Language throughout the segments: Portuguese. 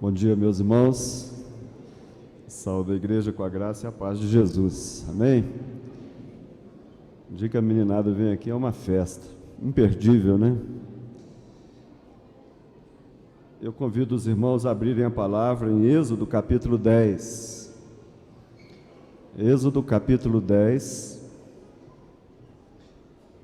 Bom dia, meus irmãos. Saúde a igreja com a graça e a paz de Jesus. Amém? O dia que a meninada vem aqui é uma festa. Imperdível, né? Eu convido os irmãos a abrirem a palavra em Êxodo capítulo 10. Êxodo capítulo 10.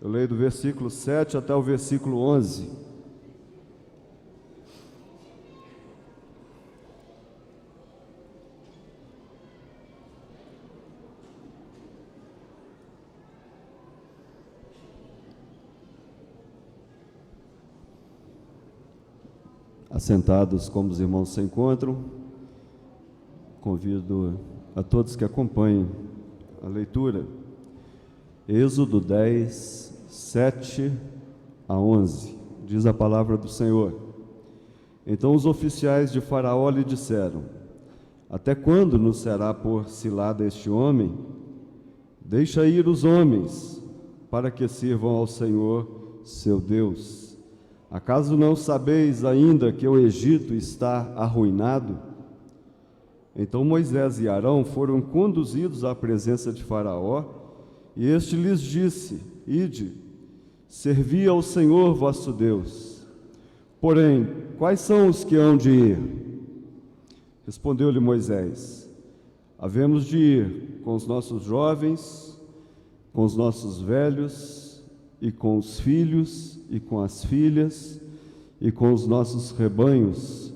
Eu leio do versículo 7 até o versículo 11. Assentados como os irmãos se encontram, convido a todos que acompanhem a leitura. Êxodo 10, 7 a 11, diz a palavra do Senhor. Então os oficiais de Faraó lhe disseram: até quando nos será por cilada este homem? Deixa ir os homens, para que sirvam ao Senhor, seu Deus. Acaso não sabeis ainda que o Egito está arruinado? Então Moisés e Arão foram conduzidos à presença de Faraó, e este lhes disse: ide, servi ao Senhor vosso Deus. Porém, quais são os que hão de ir? Respondeu-lhe Moisés: havemos de ir com os nossos jovens, com os nossos velhos, e com os filhos, e com as filhas, e com os nossos rebanhos,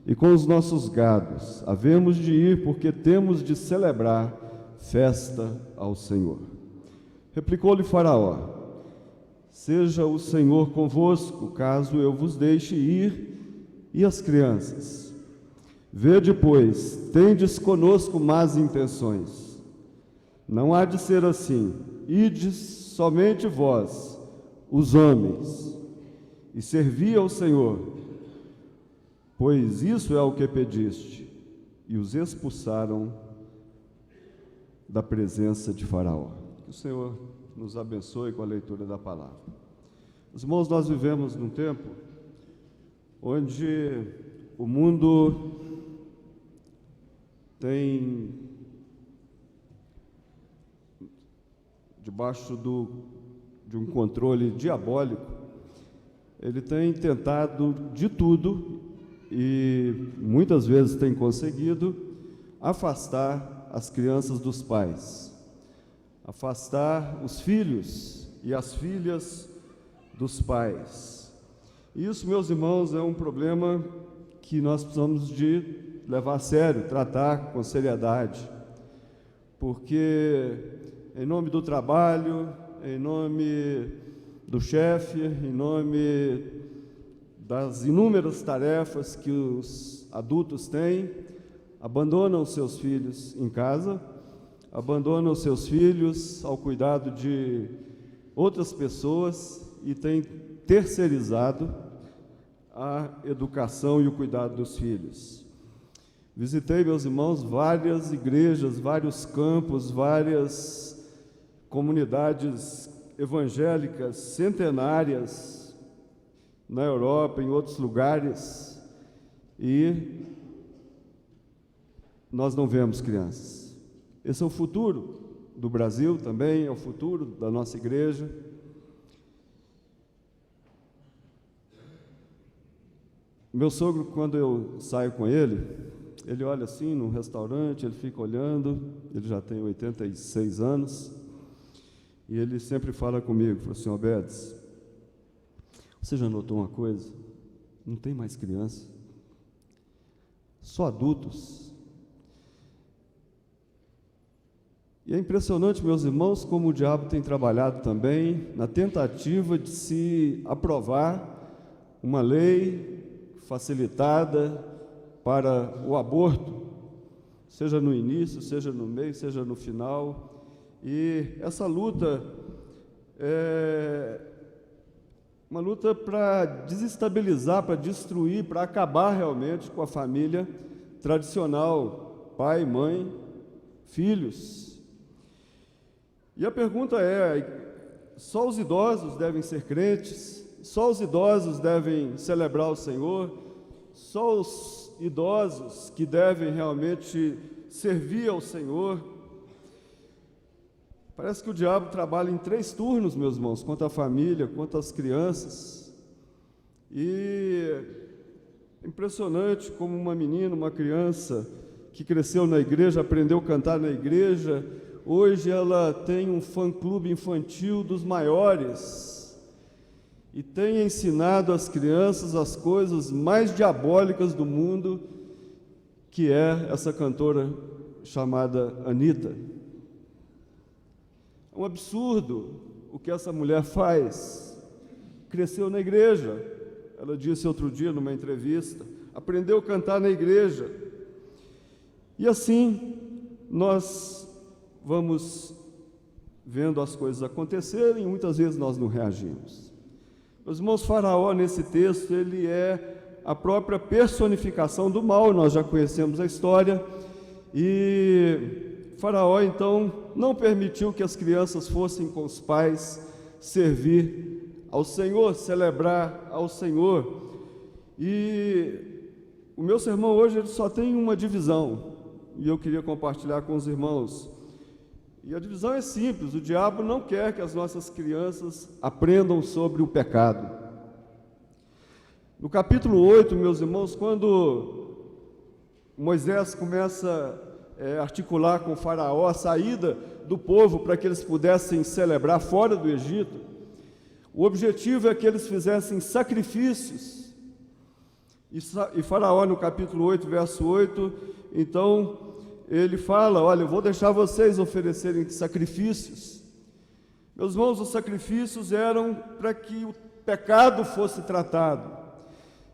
e com os nossos gados. Havemos de ir, porque temos de celebrar festa ao Senhor. Replicou-lhe Faraó: seja o Senhor convosco, caso eu vos deixe ir, e as crianças. Vede, pois, tendes conosco más intenções. Não há de ser assim. Ides somente vós, os homens, e servi ao Senhor, pois isso é o que pediste. E os expulsaram da presença de Faraó. Que o Senhor nos abençoe com a leitura da palavra. Os irmãos, nós vivemos num tempo onde o mundo tem, debaixo de um controle diabólico, ele tem tentado de tudo e muitas vezes tem conseguido afastar as crianças dos pais, afastar os filhos e as filhas dos pais. Isso, meus irmãos, é um problema que nós precisamos de levar a sério, tratar com seriedade, porque em nome do trabalho, em nome do chefe, em nome das inúmeras tarefas que os adultos têm, abandonam seus filhos em casa, abandonam seus filhos ao cuidado de outras pessoas e têm terceirizado a educação e o cuidado dos filhos. Visitei, meus irmãos, várias igrejas, vários campos, várias comunidades evangélicas centenárias na Europa, em outros lugares, e nós não vemos crianças. Esse é o futuro do Brasil também, é o futuro da nossa igreja. Meu sogro, quando eu saio com ele olha assim num restaurante, ele fica olhando, ele já tem 86 anos, e ele sempre fala comigo, fala assim: Obedes, você já notou uma coisa? Não tem mais criança, só adultos. E é impressionante, meus irmãos, como o diabo tem trabalhado também na tentativa de se aprovar uma lei facilitada para o aborto, seja no início, seja no meio, seja no final. E essa luta é uma luta para desestabilizar, para destruir, para acabar realmente com a família tradicional, pai, mãe, filhos. E a pergunta é: só os idosos devem ser crentes? só os idosos devem celebrar o Senhor, só os idosos que devem realmente servir ao Senhor. Parece que o diabo trabalha em 3 turnos, meus irmãos, quanto à família, quanto às crianças. E é impressionante como uma menina, uma criança que cresceu na igreja, aprendeu a cantar na igreja, hoje ela tem um fã-clube infantil dos maiores e tem ensinado às crianças as coisas mais diabólicas do mundo, que é essa cantora chamada Anitta. É um absurdo o que essa mulher faz. Cresceu na igreja, ela disse outro dia numa entrevista, aprendeu a cantar na igreja. E assim nós vamos vendo as coisas acontecerem e muitas vezes nós não reagimos. Meus irmãos, Faraó nesse texto, ele é a própria personificação do mal, nós já conhecemos a história, e Faraó então não permitiu que as crianças fossem com os pais servir ao Senhor, celebrar ao Senhor. E o meu sermão hoje ele só tem uma divisão, e eu queria compartilhar com os irmãos. E a divisão é simples: o diabo não quer que as nossas crianças aprendam sobre o pecado. No capítulo 8, meus irmãos, quando Moisés começa a articular com o Faraó a saída do povo para que eles pudessem celebrar fora do Egito, o objetivo é que eles fizessem sacrifícios. E Faraó, no capítulo 8, verso 8, então ele fala: olha, eu vou deixar vocês oferecerem sacrifícios. Meus irmãos, os sacrifícios eram para que o pecado fosse tratado.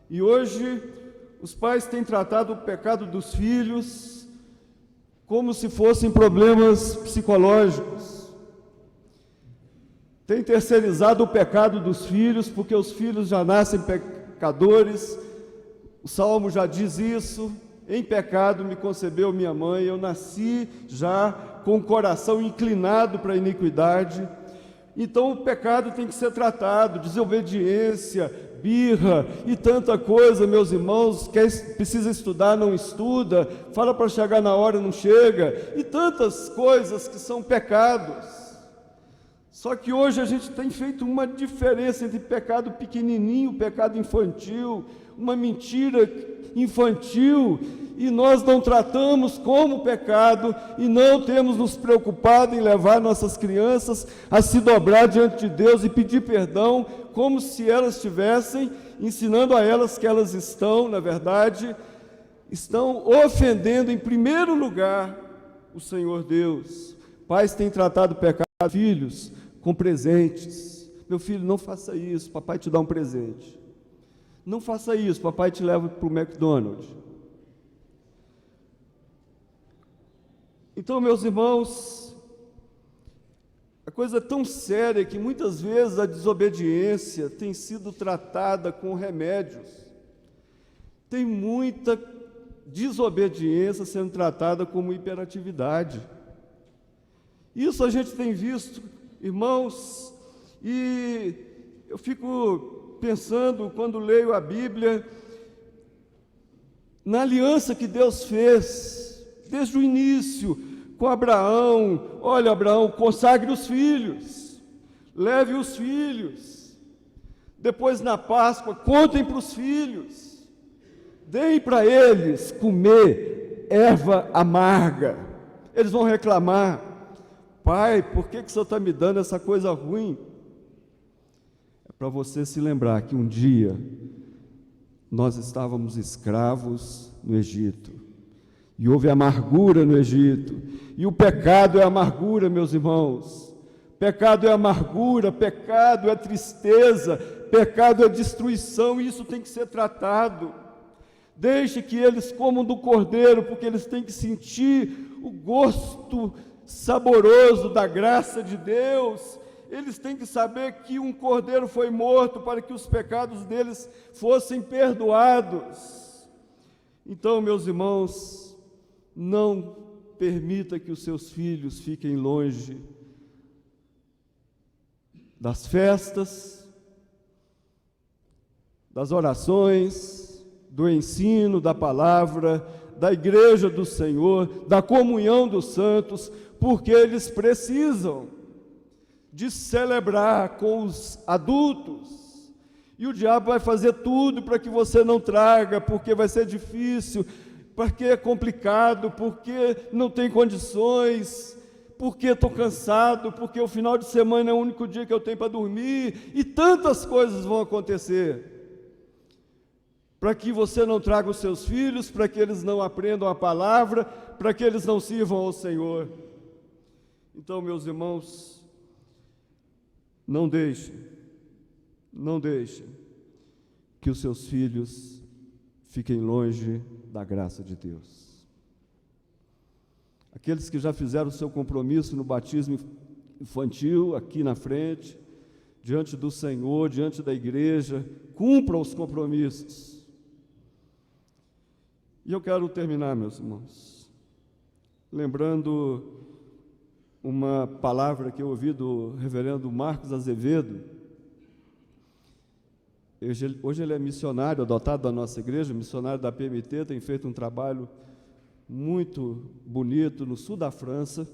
E hoje os pais têm tratado o pecado dos filhos como se fossem problemas psicológicos. Tem terceirizado o pecado dos filhos, porque os filhos já nascem pecadores. O Salmo já diz isso: em pecado me concebeu minha mãe, eu nasci já com o coração inclinado para a iniquidade. Então o pecado tem que ser tratado, desobediência, birra e tanta coisa, meus irmãos. Precisa estudar, não estuda, fala para chegar na hora, não chega, e tantas coisas que são pecados. Só que hoje a gente tem feito uma diferença entre pecado pequenininho, pecado infantil, uma mentira infantil, e nós não tratamos como pecado e não temos nos preocupado em levar nossas crianças a se dobrar diante de Deus e pedir perdão, como se elas estivessem ensinando a elas que elas estão, na verdade, estão ofendendo em primeiro lugar o Senhor Deus. Pais têm tratado o pecado de filhos com presentes. Meu filho, não faça isso, papai te dá um presente. Não faça isso, papai te leva para o McDonald's. Então, meus irmãos, a coisa é tão séria que muitas vezes a desobediência tem sido tratada com remédios. Tem muita desobediência sendo tratada como hiperatividade. Isso a gente tem visto, irmãos, e eu fico pensando, quando leio a Bíblia, na aliança que Deus fez desde o início com Abraão. Olha, Abraão, consagre os filhos, leve os filhos, depois na Páscoa contem para os filhos, deem para eles comer erva amarga. Eles vão reclamar: pai, por que o Senhor está me dando essa coisa ruim? É para você se lembrar que um dia nós estávamos escravos no Egito, e houve amargura no Egito, e o pecado é amargura, meus irmãos. Pecado é amargura, pecado é tristeza, pecado é destruição, e isso tem que ser tratado. Deixe que eles comam do cordeiro, porque eles têm que sentir o gosto saboroso da graça de Deus. Eles têm que saber que um cordeiro foi morto para que os pecados deles fossem perdoados. Então, meus irmãos, não permita que os seus filhos fiquem longe das festas, das orações, do ensino da palavra, da igreja do Senhor, da comunhão dos santos, porque eles precisam de celebrar com os adultos. E o diabo vai fazer tudo para que você não traga, porque vai ser difícil, porque é complicado, porque não tem condições, porque estou cansado, porque o final de semana é o único dia que eu tenho para dormir, e tantas coisas vão acontecer, para que você não traga os seus filhos, para que eles não aprendam a palavra, para que eles não sirvam ao Senhor. Então, meus irmãos, não deixem que os seus filhos fiquem longe da graça de Deus. Aqueles que já fizeram o seu compromisso no batismo infantil, aqui na frente, diante do Senhor, diante da igreja, cumpram os compromissos. E eu quero terminar, meus irmãos, lembrando uma palavra que eu ouvi do reverendo Marcos Azevedo. Hoje ele é missionário, adotado da nossa igreja, missionário da PMT, tem feito um trabalho muito bonito no sul da França,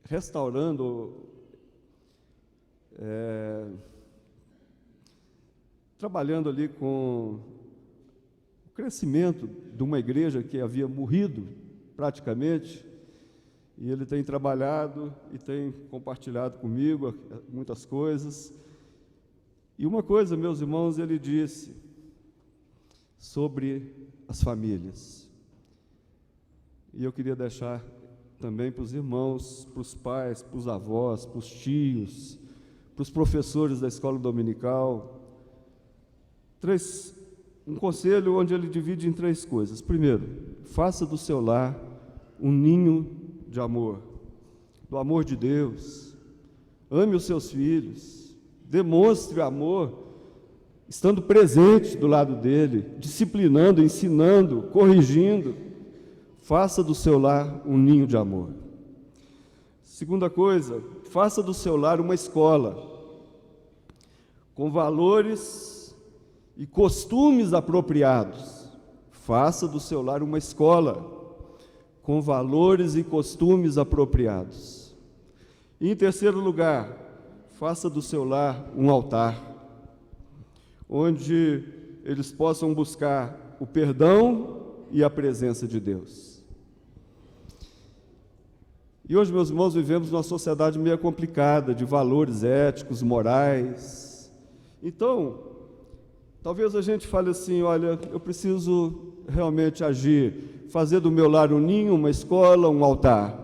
restaurando, trabalhando ali com o crescimento de uma igreja que havia morrido praticamente, e ele tem trabalhado e tem compartilhado comigo muitas coisas. E uma coisa, meus irmãos, ele disse sobre as famílias, e eu queria deixar também para os irmãos, para os pais, para os avós, para os tios, para os professores da escola dominical, um conselho onde ele divide em 3 coisas. Primeiro, faça do seu lar um ninho de amor, do amor de Deus. Ame os seus filhos, demonstre amor, estando presente do lado dele, disciplinando, ensinando, corrigindo. Faça do seu lar um ninho de amor. Segunda coisa, faça do seu lar uma escola, com valores e costumes apropriados. Faça do seu lar uma escola com valores e costumes apropriados. E, em terceiro lugar, faça do seu lar um altar, onde eles possam buscar o perdão e a presença de Deus. E hoje, meus irmãos, vivemos numa sociedade meio complicada, de valores éticos, morais. Então, talvez a gente fale assim, olha, eu preciso realmente agir, fazer do meu lar um ninho, uma escola, um altar,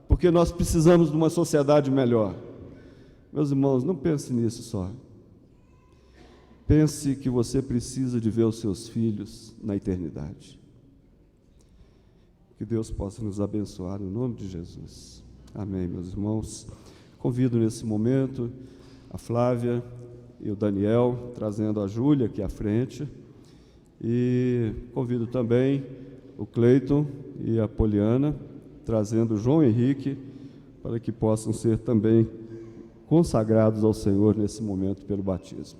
porque nós precisamos de uma sociedade melhor. Meus irmãos, não pense nisso só. Pense que você precisa de ver os seus filhos na eternidade. Que Deus possa nos abençoar no nome de Jesus. Amém, meus irmãos. Convido nesse momento a Flávia e o Daniel, trazendo a Júlia aqui à frente, e convido também o Cleiton e a Poliana, trazendo o João Henrique, para que possam ser também consagrados ao Senhor nesse momento pelo batismo.